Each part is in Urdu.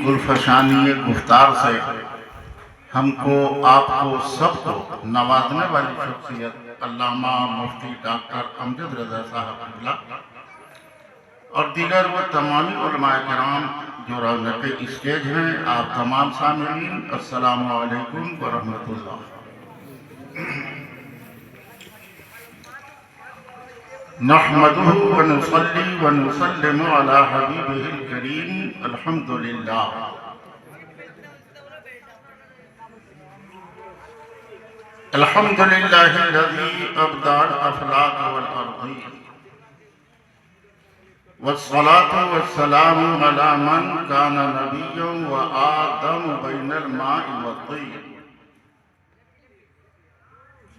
گلفشانی گفتار سے ہم کو آپ کو سب کو نوازنے والی شخصیت علامہ مفتی ڈاکٹر امجد رضا صاحب قبلہ اور دیگر وہ تمامی علماء کرام جو رونق اسٹیج ہیں، آپ تمام سامعین السلام علیکم ورحمۃ اللہ۔ نحمده ونصلي ونسلم على حبيبه الكريم الحمد لله الحمد لله الذي أبدع الأفلاك والأرضين والصلاة والسلام على من كان نبيا وآدم بين الماء والطين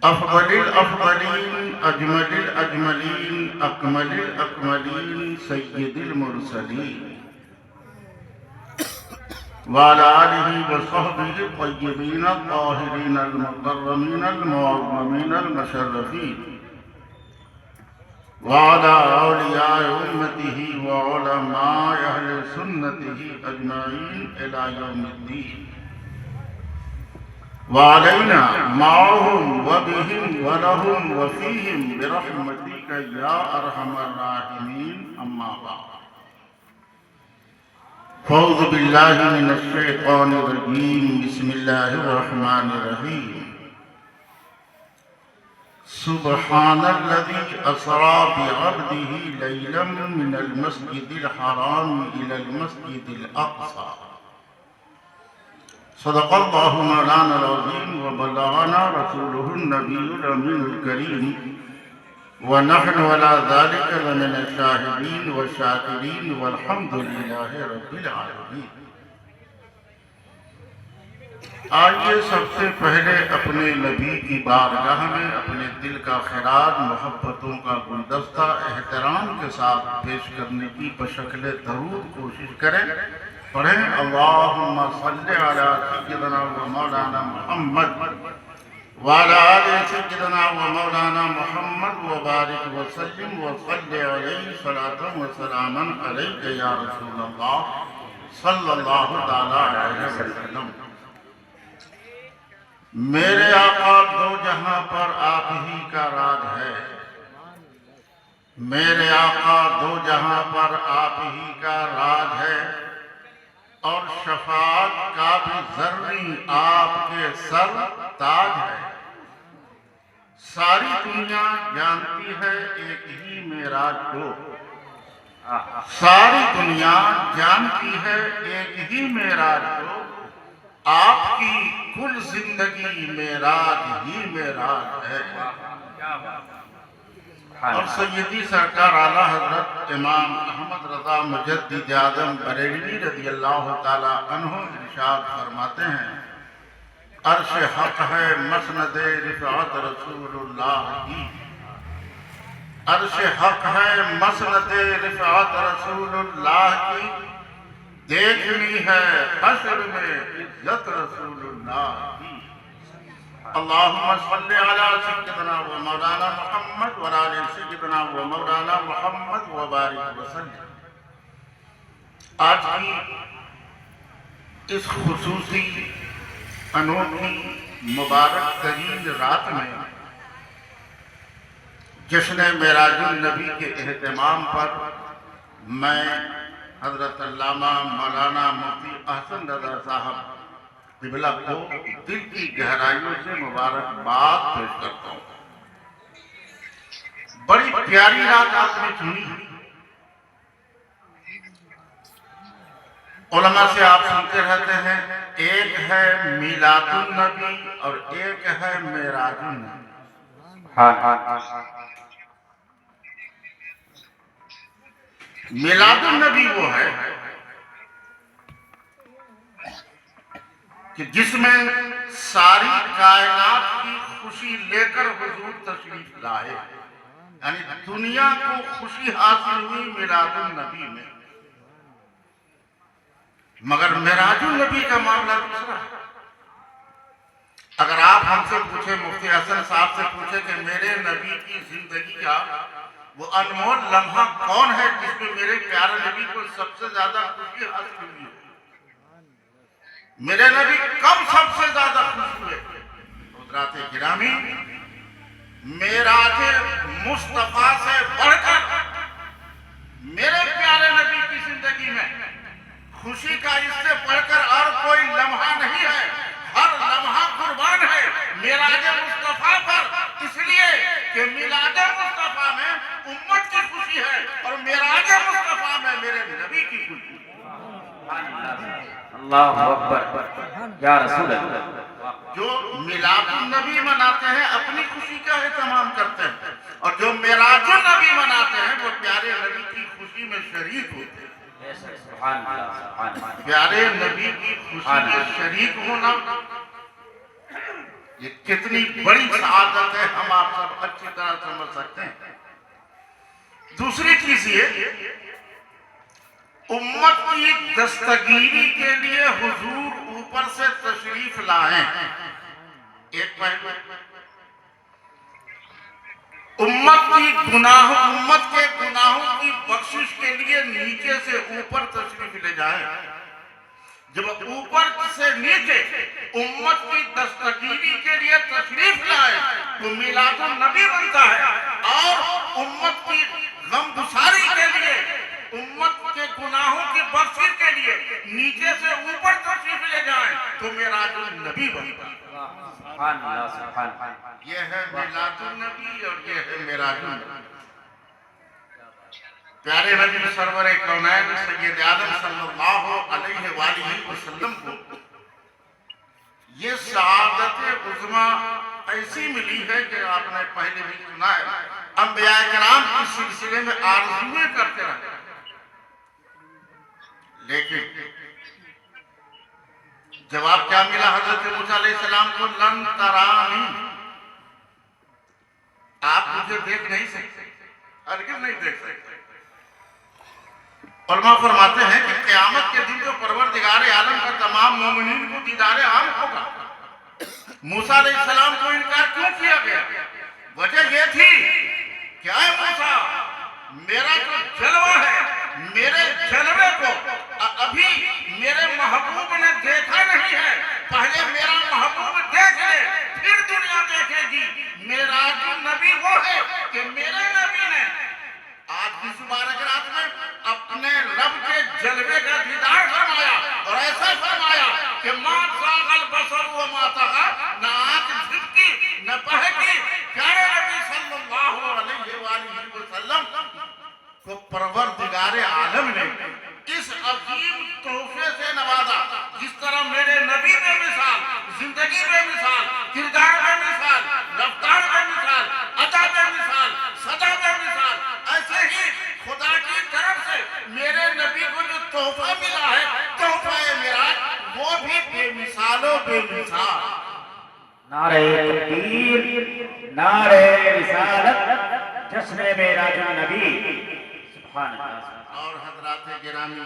أفضل الأفضلين أجمل الأجملين أكمل الأكملين سيد المرسلين وعلى آله وصحبه الطيبين الطاهرين المكرمين المعظمين المشرفين وعلى أولياء أمته وعلماء أهل سنته أجمعين إلى يوم الدين وعلينا معهم وبهم ولهم وفيهم برحمتك يا أرحم الراحمين أما بعد فأعوذ بالله من الشيطان الرجيم بسم الله الرحمن الرحيم سبحان الذي أسرى بعبده ليلا من المسجد الحرام إلى المسجد الأقصى صدق الله مولانا العظيم وبلغنا رسوله النبي الأمين الكريم ونحن على ذلك لمن الشاهدين والشاكرين والحمد لله رب العالمين۔ آئیے سب سے پہلے اپنے نبی کی بارگاہ میں اپنے دل کا خراج محبتوں کا گلدستہ احترام کے ساتھ پیش کرنے کی بشکل درود کوشش کریں۔ پڑھیں اللہم صلی علی سیدنا و مولانا محمد وعلى آل سيدنا ومولانا محمد وبارك وسلم وصل عليه صلاة وسلاما عليك يا رسول الله صلی اللہ تعالی علیہ وسلم۔ میرے آقا دو جہاں پر آپ ہی کا راج ہے، میرے آقا دو جہاں پر آپ ہی کا راج ہے، اور شفاعت کا بھی ذرنی آپ کے سر تاج ہے۔ ساری دنیا جانتی ہے ایک ہی معراج کو، ساری دنیا جانتی ہے ایک ہی معراج کو، آپ کی کل زندگی معراج ہی معراج ہے۔ اور سیدی سرکار اعلیٰ حضرت امام احمد رضا مجدد اعظم بریلوی رضی اللہ تعالی عنہ ارشاد فرماتے ہیں، عرش حق ہے مسند رفعت رسول اللہ کی، عرش حق ہے مسند رفعت رسول اللہ کی، دیکھنی ہے حشر میں عزت رسول اللہ کی۔ اللہم صلی علی سیدنا و مولانا محمد و علی سیدنا و مولانا محمد و بارک وسلم۔ آج کی اس خصوصی انوکھی مبارک ترین رات میں جشن معراج النبی کے اہتمام پر میں حضرت علامہ مولانا مفتی احسن رضا صاحب قبلہ کو دل کی گہرائیوں سے مبارکباد پیش کرتا ہوں۔ بڑی پیاری رات آپ نے چنی، علماء سے آپ سنتے رہتے ہیں، ایک ہے میلاد النبی اور ایک ہے معراج النبی۔ میلاد النبی وہ ہے کہ جس میں ساری کائنات کی خوشی لے کر حضور تشریف لائے، یعنی دنیا کو خوشی حاصل ہوئی میلاد النبی میں، مگر معراج النبی کا معاملہ دوسرا ہے۔ اگر آپ ہم سے پوچھیں، مفتی حسن صاحب سے پوچھیں کہ میرے نبی کی زندگی کا وہ انمول لمحہ کون ہے جس میں میرے پیارے نبی کو سب سے زیادہ خوشی حاصل ہوئی ہے، میرے نبی کب سب سے زیادہ خوش ہوئے؟ حضرات گرامی، معراج مصطفیٰ سے بڑھ کر میرے پیارے نبی کی زندگی میں خوشی کا اس سے بڑھ کر اور کوئی لمحہ نہیں ہے۔ ہر لمحہ قربان ہے معراج مصطفیٰ پر، اس لیے کہ میلاد مصطفیٰ میں امت کی خوشی ہے اور معراج مصطفیٰ میں میرے نبی کی خوشی ہے۔ اللہ اکبر یا رسول اللہ۔ جو میلاد النبی مناتے ہیں اپنی خوشی کا اہتمام کرتے ہیں، اور جو معراج النبی مناتے ہیں وہ پیارے نبی کی خوشی میں شریک ہوتے ہیں۔ سبحان اللہ سبحان اللہ۔ پیارے نبی کی خوشی میں شریک ہونا یہ کتنی بڑی سعادت ہے، ہم آپ سب اچھی طرح سمجھ سکتے ہیں۔ دوسری چیز یہ، امت کی دستگیری کے لیے حضور اوپر سے تشریف لائیں۔ ایک پہلو، امت کے گناہوں کی بخشش کے لیے نیچے سے اوپر تشریف لے جائیں۔ جب اوپر سے نیچے امت کی دستگیری کے لیے تشریف لائے تو میلاد النبی بنتا ہے، اور امت کی غمگساری کے لیے، امت کے گناہوں کی بخشش کے لیے نیچے سے اوپر تشریف لے جائیں تو معراج النبی بنتا ہے۔ سبحان اللہ سبحان اللہ۔ یہ ہے میلاد النبی اور یہ ہے معراج النبی۔ پیارے نبی سرور کونین سید عالم صلی اللہ علیہ وآلہ وسلم کو یہ سعادت عظمیٰ ایسی ملی ہے کہ آپ نے پہلے بھی سنا ہے، انبیاء کرام کی سلسلے میں آرزویں کرتے رہے، لیکن جواب کیا ملا حضرت موسیٰ علیہ السلام کو؟ لن ترانی، آپ مجھے دیکھ نہیں سکتے، ہرگز نہیں دیکھ سکتے۔ علماء فرماتے ہیں کہ قیامت کے دن جو پروردگار عالم کا تمام مومنین کو دیدار عام ہوگا، موسیٰ علیہ السلام کو انکار کیوں کیا گیا؟ وجہ یہ تھی، کیا ہے موسیٰ، میرا جو جلوہ ہے، میرے جلوے کو ابھی میرے محبوب نے دیکھا نہیں ہے، پہلے میرا محبوب دیکھ لے پھر دنیا دیکھے گی۔ معراج النبی وہ ہے کہ میرے نبی نے آج کی مبارک رات میں اپنے رب کے جلوے کا دیدار فرمایا، اور ایسا فرمایا کہ ما زاغ البصر وما طغى، نہ آنکھ جھپکی نہ بہکی۔ پیارے نبی صلی اللہ علیہ وآلہ وسلم کو پروردگار عالم نے اس عظیم تحفے سے نوازا، جس طرح میرے نبی بے مثال، زندگی بے مثال، کردار بے مثال، رفتار بے مثال، ادا بے مثال، صدا بے مثال، ایسے ہی خدا کی طرف سے میرے نبی کو جو تحفہ ملا ہے، تحفہ معراج، وہ بھی بے مثال و بے مثال۔ نعرہ تکبیر، نعرہ رسالت، جشن معراج النبی۔ سبحان اللہ۔ اور حضرات گرامی،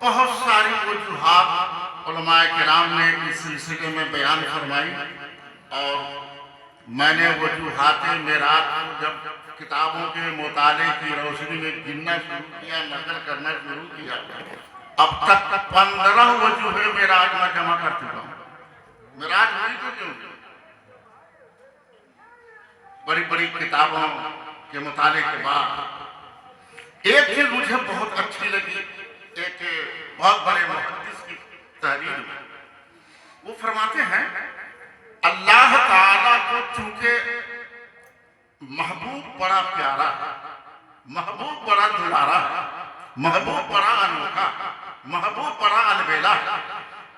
بہت ساری وجوہات علماء کرام نے اس سلسلے میں بیان فرمائی، اور میں نے وجوہات معراج کو جب کتابوں کے مطالعے کی روشنی میں گننا شروع کیا، نقل کرنا شروع کیا، اب تک 15 وجوہ معراج میں جمع کر چکا ہوں۔ معراج ہوئی تو کیوں؟ بڑی بڑی کتابوں کے مطالعے کے بعد ایک چیز مجھے بہت اچھی لگی، ایک بہت بڑے محدث کی تحریر میں وہ فرماتے ہیں، اللہ تعالیٰ کو چونکہ محبوب بڑا پیارا ہے، محبوب بڑا دلارا ہے، محبوب بڑا انوکھا، محبوب بڑا البیلا ہے،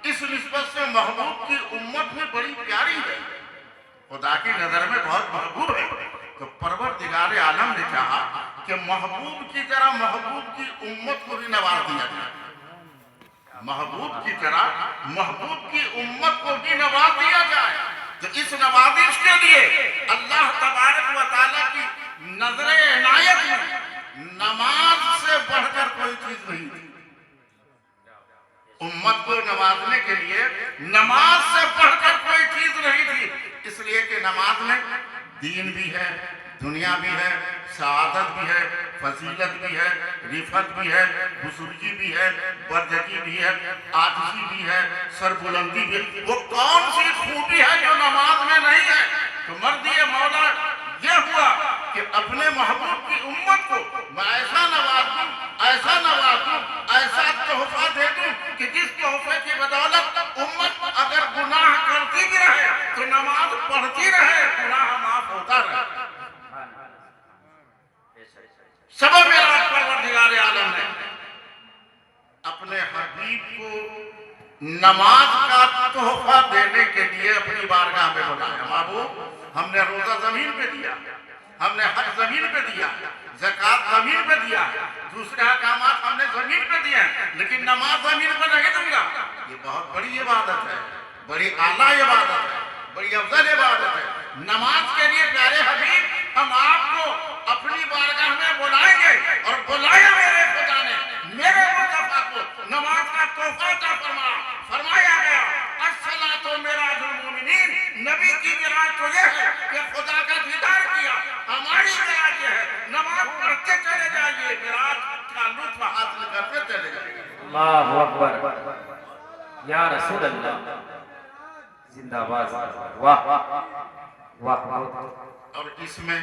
اس نسبت سے محبوب کی امت میں بڑی پیاری ہے، خدا کی نظر میں بہت محبوب ہے، تو پروردگار عالم نے چاہا کہ محبوب کی طرح محبوب کی امت کو بھی نواز دیا جائے، محبوب کی طرح محبوب کی امت کو بھی نواز دیا جائے۔ تو اس نوازش کے لیے اللہ تبارک و تعالیٰ کی نظر عنایت میں نماز سے بڑھ کر کوئی چیز نہیں تھی۔ امت کو نوازنے کے لیے نماز سے بڑھ کر کوئی چیز نہیں تھی، اس لیے کہ نماز میں دین بھی ہے، دنیا بھی ہے، سعادت بھی ہے، فضیلت بھی ہے، رفعت بھی ہے، بزرگی بھی ہے، برجتی بھی ہے، عاجزی بھی ہے، سربلندی بھی ہے۔ وہ کون سی خوبی ہے جو نماز میں نہیں ہے؟ تو مرضی مولا یہ ہوا کہ اپنے محبوب کی امت کو میں ایسا نواز دوں، ایسا نواز دوں، ایسا تحفہ دے دوں کہ جس تحفے کی بدولت امت اگر گناہ کرتی بھی رہے تو نماز پڑھتی رہے، گناہ معاف ہوتا رہے۔ سبب معراج پروردگار عالم نے اپنے حبیب کو نماز کا تحفہ دینے کے لیے اپنی بارگاہ میں بلایا۔ محبوب، ہم نے روزہ زمین پہ دیا، ہم نے حج زمین پہ دیا، زکوٰۃ زمین پہ دیا، دوسرے احکامات ہم نے زمین پہ دیا، لیکن نماز زمین پہ نہیں دوں گا۔ یہ بہت بڑی عبادت ہے، بڑی اعلیٰ عبادت ہے، بڑی افضل عبادت ہے۔ نماز کے لیے پیارے حبیب ہم آپ کو اپنی بارگاہ میں بلائیں گے، اور بلایا میرے خدا نے میرے مصطفیٰ کو نماز کا تحفہ عطا فرمایا گیا۔ الصلاۃ معراج المومنین، نبی کی معراج تو یہ ہے کہ خدا کا دیدار کیا، ہماری معراج یہ ہے نماز پڑھتے چلے جائیے، معراج کا لطف حاصل کرتے چلے جائیے۔ اللہ اکبر، یا رسول اللہ، زندہ باد، واہ واہ واہ۔ اور اس میں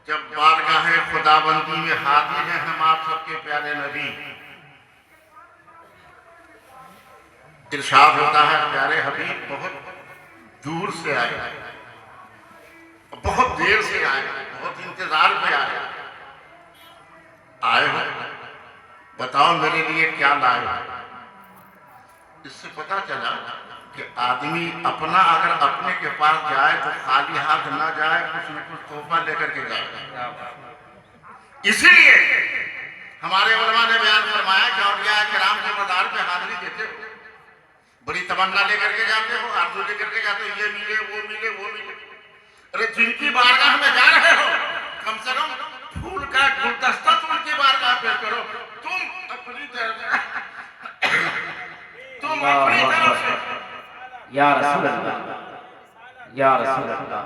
جب بارگاہ خداوندی میں حاضر ہیں ہم آپ سب کے پیارے نبی، ارشاد ہوتا ہے پیارے حبیب بہت دور سے آئے، بہت دیر سے آئے، بہت انتظار پہ آئے ہو، بتاؤ میرے لیے کیا لائے ہو؟ اس سے پتا چلا کہ آدمی اپنا اگر اپنے کے پاس جائے تو خالی ہاتھ نہ جائے، کچھ نہ کچھ تحفہ لے کر کے جائے۔ اسی لیے ہمارے علماء نے بیان فرمایا کہ اولیاء کرام کے مزار پہ حاضری دیتے ہو، بڑی تمنا لے کر کے جاتے ہو، آرزو لے کر کے جاتے ہو، یہ ملے وہ ملے وہ ملے۔ ارے جن کی بارگاہ میں جا رہے ہو کم سے کم پھول کا گلدستہ تم کی بارگاہ پہ کرو، تم اپنی طرف سے یا رسول اللہ، یا رسول اللہ،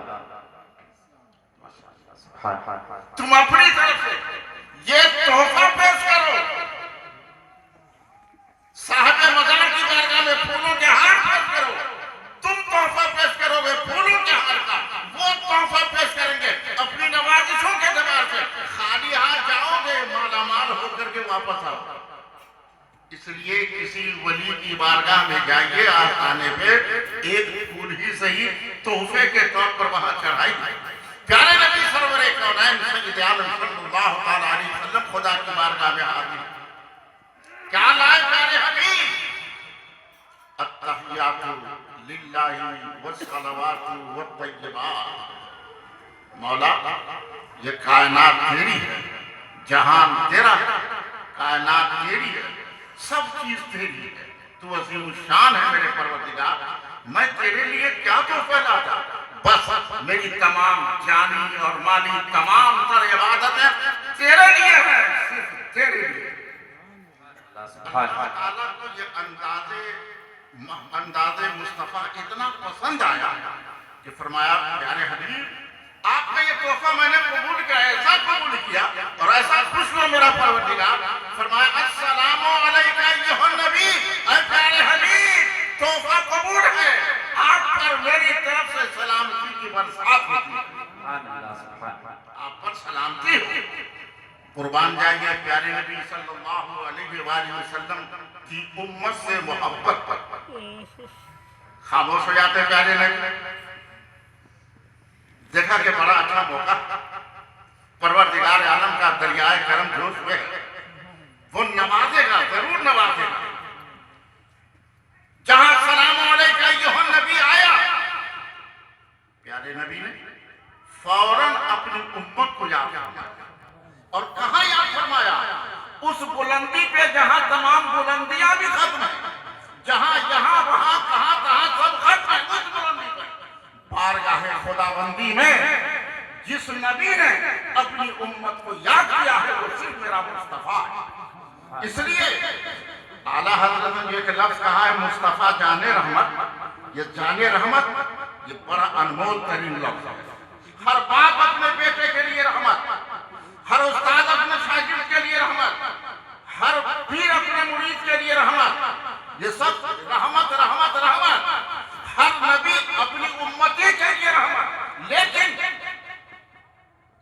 تم اپنی طرف سے یہ تحفہ پیش کرو، صاحب مزار کی بارگاہ میں پھولوں کے ہار پیش کرو، تم تحفہ پیش کرو گے پھولوں کے ہار کا، وہ تحفہ پیش کریں گے اپنی نوازشوں کے اعتبار سے، خالی ہاتھ جاؤ گے مالا مال ہو کر کے واپس آؤ۔ اس لیے کسی ولی کی بارگاہ میں جائیے، آستانے پہ ایک پھول ہی صحیح تحفے کے طور پر وہاں چڑھائی۔ پیارے نبی سرور کونین سید عالم صلی اللہ تعالیٰ علیہ وسلم خدا کی بارگاہ میں حاضر، کیا لائے پیارے حبیب؟ التحیات للہ والصلوات والطیبات۔ مولا یہ کائنات تیری ہے، جہان تیرا ہے، کائنات تیری ہے، سب چیز تیری ہے، تو عظیم الشان ہے میرے پروردگار، میں تیرے لیے کیا تحفہ لاتا؟ بس میری تمام جانی اور مالی تمام تر عبادتیں تیرے لیے ہے، صرف تیرے لیے۔ اللہ تعالیٰ کو یہ انداز مصطفیٰ اتنا پسند آیا کہ فرمایا پیارے حبیب آپ کا یہ تحفہ میں نے قبول کیا، ایسا قبول کیا اور ایسا خوش ہوا میرا پروردگار، فرمایا السلام علیکہ ایھا النبی، اے پیارے حبیب تحفہ قبول ہے، آپ پر میری طرف سے سلامتی کی برسات ہوتی ہے، آپ پر سلامتی ہو۔ قربان جائیے پیارے نبی صلی اللہ علیہ وآلہ وسلم کی امت سے محبت پر خاموش ہو جاتے پیارے نبی۔ دیکھا کہ بڑا اچھا موقع پروردگار عالم کا دریائے کرم جوش میں وہ نوازے گا، ضرور نوازے گا۔ جہاں السلام علیکہ ایھا النبی آیا، پیارے نبی نے فوراً اپنی امت کو یاد کیا اور کہاں یاد فرمایا؟ اس بلندی پہ جہاں تمام بلندیاں بھی ختم ہیں، جہاں یہاں وہاں کہاں کہاں سب ختم ہے، اس بلندی پہ بارگاہ خداوندی میں جس نبی نے اپنی امت کو یاد کیا ہے وہ صرف میرا مصطفیٰ ہے۔ اس لیے اعلیٰ حضرت نے ایک لفظ کہا ہے مصطفیٰ جان رحمت، یہ جان رحمت یہ بڑا انمول ترین لفظ ہے۔ ہر باپ اپنے بیٹے کے لیے رحمت، ہر استاد اپنے شاگرد کے لیے رحمت، ہر پیر اپنے مرید کے لیے رحمت، یہ سب رحمت رحمت رحمت، ہر نبی اپنی امتی کے لیے رحمت، لیکن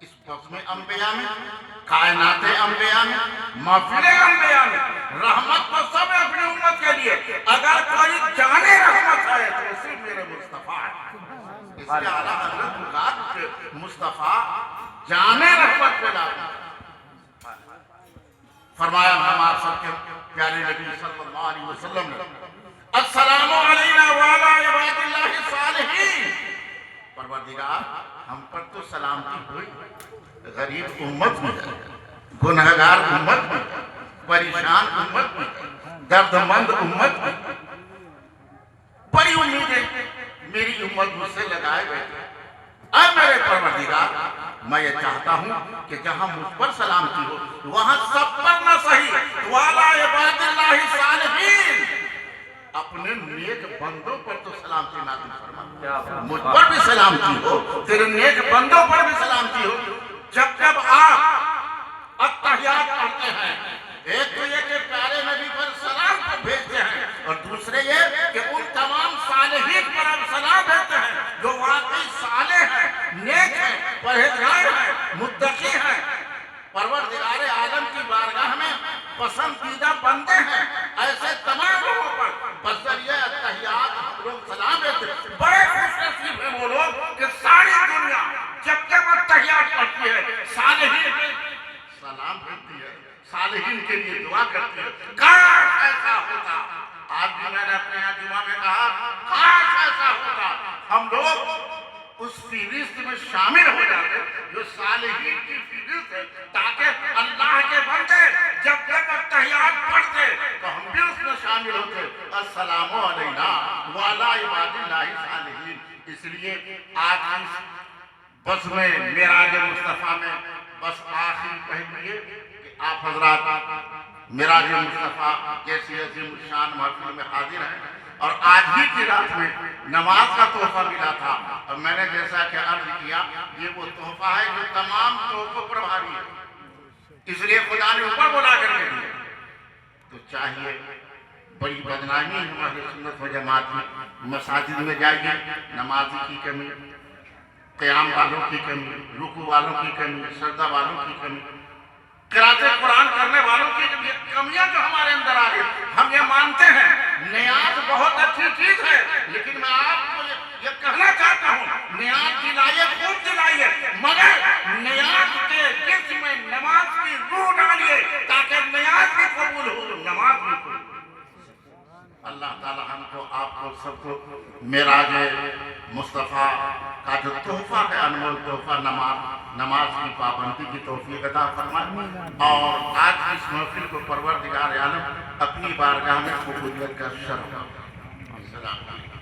اس بزم انبیاء میں، کائنات انبیاء میں، محفل انبیاء میں رحمت تو سب ہے اپنی امت کے لیے، اگر کوئی جانے رحمت ہے تو صرف میرے مصطفیٰ ہے۔ اس کے اعلیٰ حضرت نے کہا کہ مصطفیٰ جانے رحمت پہ لاتا، فرمایا ہمارے سب کے پیارے نبی صلی اللہ علیہ وسلم نے السلام علینا وعلی عباد اللہ الصالحین، پروردگار ہم پر تو سلامتی ہوئی، غریب امت میں گنہگار امت میں پریشان امت میں درد مند امت میں بڑی امیدیں میری امت مجھ سے لگائے بیٹھے، اے میرے پروردگار میں یہ چاہتا ہوں کہ جہاں مجھ پر سلامتی ہو وہاں سب پر نہ صحیح وعلی عباد اللہ الصالحین اپنے نیک بندوں پر تو سلامتی نازل فرما، مجھ پر بھی سلامتی ہو، تیرے نیک بندوں پر بھی سلامتی ہو۔ جب جب آپ التحیات پڑھتے ہیں، ایک تو یہ کہ پیارے نبی پر سلام کو بھیجتے ہیں، اور دوسرے یہ کہ ان تمام صالحین پر ہم سلام بھیجتے ہیں جو واقعی صالح ہیں، نیک ہیں، پرہیزگار ہیں، متقی ہیں، پروردگار عالم کی بارگاہ میں پسندیدہ بندے ہیں، ایسے تمام لوگوں پر بذریعہ التحیات ہم لوگ سلام بھیجتے ہیں۔ بڑے خوش نصیب ہیں وہ لوگ کہ ساری دنیا جب جب التحیات پڑھتی ہے صالحین سلام بھیجتی ہے، صالحین کے لیے دعا کرتی ہے۔ کاش ایسا ہوتا، آج بھی میں نے اپنے یہاں جمعہ میں کہا کاش ایسا ہوتا ہم لوگ اس فہرست میں شامل ہو جاتے جو صالحین کی فہرست ہے، تاکہ اللہ کے بندے جب جب التحیات پڑھتے تو ہم بھی اس میں شامل ہوتے۔ السلام علینا وعلی عباد اللہ الصالحین۔ اس لیے آج اس بس میں معراج مصطفیٰ میں بس آخری پہلو یہ کہ آپ حضرات معراج مصطفیٰ جیسی عظیم الشان محفل میں حاضر ہیں، اور آج ہی کی رات میں نماز کا تحفہ ملا تھا، اور میں نے جیسا کہ عرض کیا یہ وہ تحفہ ہے جو تمام تحفوں پر بھاری ہے، اس لیے خدا نے اوپر بلا کر کے دیا۔ تو چاہیے بڑی بدنامی ہماری سنت و جماعت میں، مساجد میں جائیے نمازی کی کمی، قیام والوں کی کمی، رکوع والوں کی کمی، سجدہ والوں کی کمی، قرأت قرآن کرنے والوں کی کمیاں جو ہمارے اندر آ رہی ہیں، ہم یہ مانتے ہیں نیاز بہت اچھی چیز ہے، لیکن میں آپ کو یہ کہنا چاہتا ہوں نیاز دلائیے خوب دلائیے، مگر نیاز کے جسم میں نماز کی روح ڈالیے تاکہ نیاز بھی قبول ہو، نماز بھی قبول ہو۔ اللہ تعالی ہم کو آپ کو سب کو معراج مصطفیٰ کا جو تحفہ ہے انمول تحفہ نماز کی پابندی کی توفیق عطا فرمائے، اور آج اس محفل کو پروردگار عالم اپنی بارگاہ میں قبولیت کا شرف۔ السلام علیکم۔